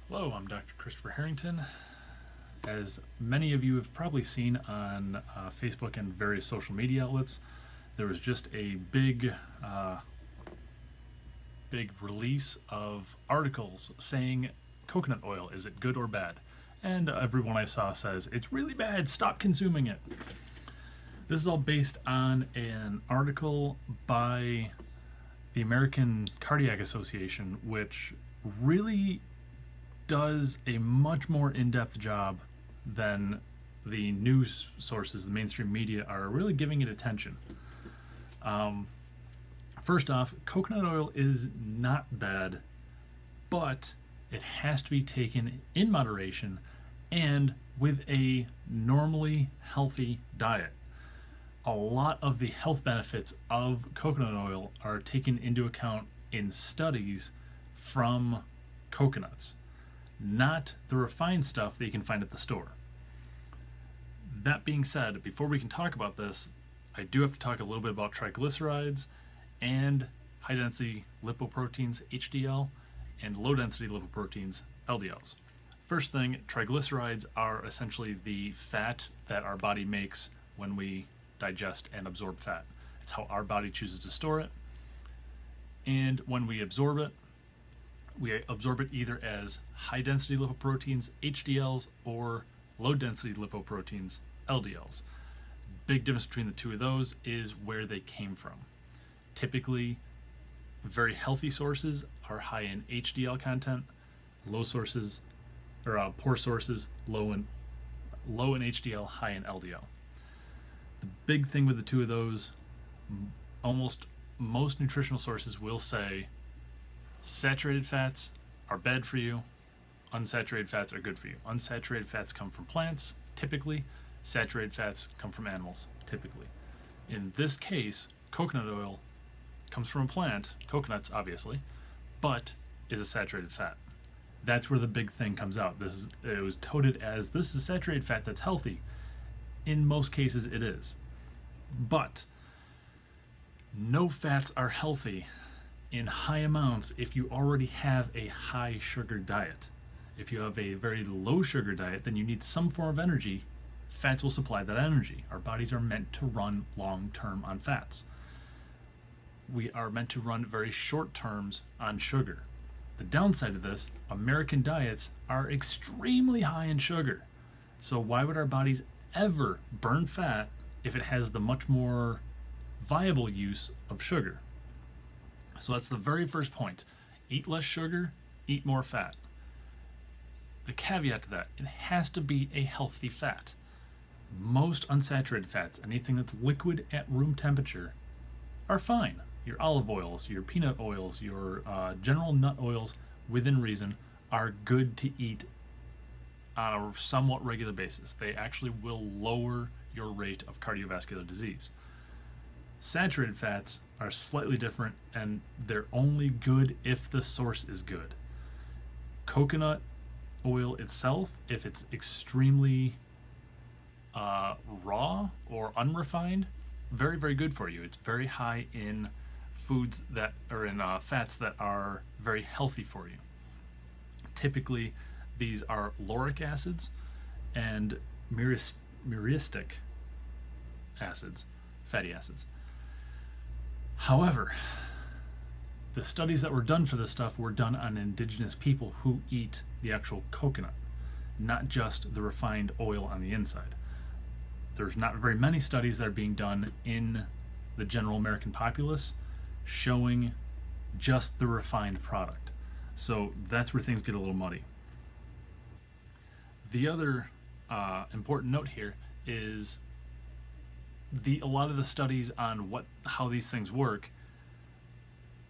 Hello, I'm Dr. Christopher Harrington. As many of you have probably seen on Facebook and various social media outlets, there was just a big release of articles saying coconut oil, is it good or bad? And everyone I saw says, it's really bad, stop consuming it. This is all based on an article by the American Cardiac Association, which really does a much more in-depth job than the news sources, the mainstream media, are really giving it attention. First off, coconut oil is not bad, but it has to be taken in moderation and with a normally healthy diet. A lot of the health benefits of coconut oil are taken into account in studies from coconuts, not the refined stuff that you can find at the store. That being said, before we can talk about this, I do have to talk a little bit about triglycerides and high density lipoproteins, HDL, and low density lipoproteins, LDLs. First thing, triglycerides are essentially the fat that our body makes when we digest and absorb fat. It's how our body chooses to store it. And when we absorb it either as high density lipoproteins, HDLs, or low density lipoproteins, LDLs. Big difference between the two of those is where they came from. Typically, very healthy sources are high in HDL content, poor sources low in HDL, high in LDL. The big thing with the two of those, almost most nutritional sources will say saturated fats are bad for you, unsaturated fats are good for you. Unsaturated fats come from plants, typically. Saturated fats come from animals, typically. In this case, coconut oil comes from a plant, coconuts obviously, but is a saturated fat. That's where the big thing comes out. It was touted as, this is saturated fat that's healthy. In most cases it is. But no fats are healthy in high amounts if you already have a high sugar diet. If you have a very low sugar diet, then you need some form of energy. Fats will supply that energy. Our bodies are meant to run long term on fats. We are meant to run very short terms on sugar. The downside of this, American diets are extremely high in sugar. So why would our bodies ever burn fat if it has the much more viable use of sugar? So that's the very first point. Eat less sugar, eat more fat. The caveat to that, it has to be a healthy fat. Most unsaturated fats, anything that's liquid at room temperature, are fine. Your olive oils, your peanut oils, your general nut oils, within reason, are good to eat on a somewhat regular basis. They actually will lower your rate of cardiovascular disease. Saturated fats are slightly different, and they're only good if the source is good. Coconut oil itself, if it's extremely raw or unrefined, very, very good for you. It's very high in foods that are in fats that are very healthy for you. Typically, these are lauric acids and myristic acids, fatty acids. However, the studies that were done for this stuff were done on indigenous people who eat the actual coconut, not just the refined oil on the inside. There's not very many studies that are being done in the general American populace showing just the refined product. So that's where things get a little muddy. The other important note here is a lot of the studies on how these things work,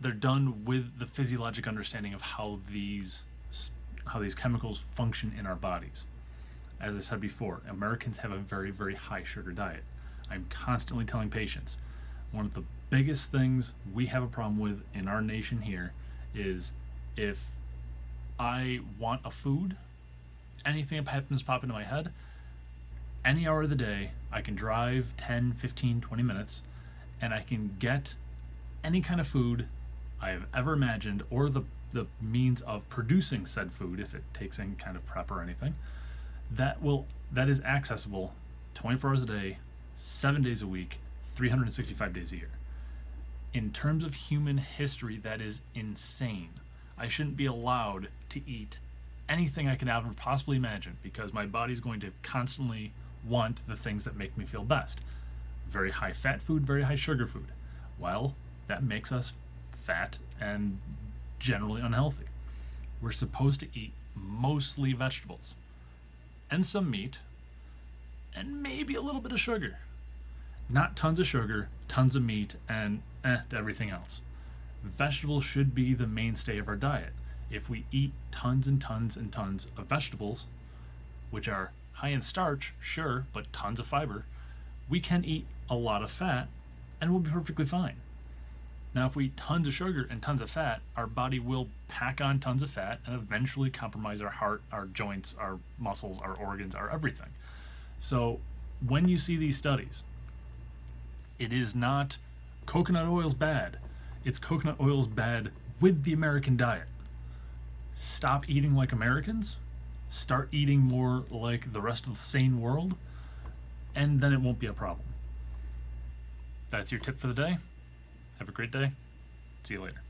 they're done with the physiologic understanding of how these chemicals function in our bodies. As I said before, Americans have a very, very high sugar diet. I'm constantly telling patients, one of the biggest things we have a problem with in our nation here is if I want a food, anything that happens to pop into my head, any hour of the day, I can drive 10, 15, 20 minutes, and I can get any kind of food I have ever imagined, or the the means of producing said food, if it takes any kind of prep or anything, that is accessible 24 hours a day, 7 days a week, 365 days a year. In terms of human history, that is insane. I shouldn't be allowed to eat anything I can ever possibly imagine, because my body's going to constantly want the things that make me feel best. Very high fat food, very high sugar food. Well, that makes us fat and generally unhealthy. We're supposed to eat mostly vegetables and some meat and maybe a little bit of sugar. Not tons of sugar, tons of meat, and everything else. Vegetables should be the mainstay of our diet. If we eat tons and tons and tons of vegetables, which are high in starch, sure, but tons of fiber, we can eat a lot of fat and we'll be perfectly fine. Now, if we eat tons of sugar and tons of fat, our body will pack on tons of fat and eventually compromise our heart, our joints, our muscles, our organs, our everything. So when you see these studies, it is not coconut oil's bad. It's coconut oil's bad with the American diet. Stop eating like Americans. Start eating more like the rest of the sane world, and then it won't be a problem. That's your tip for the day. Have a great day. See you later.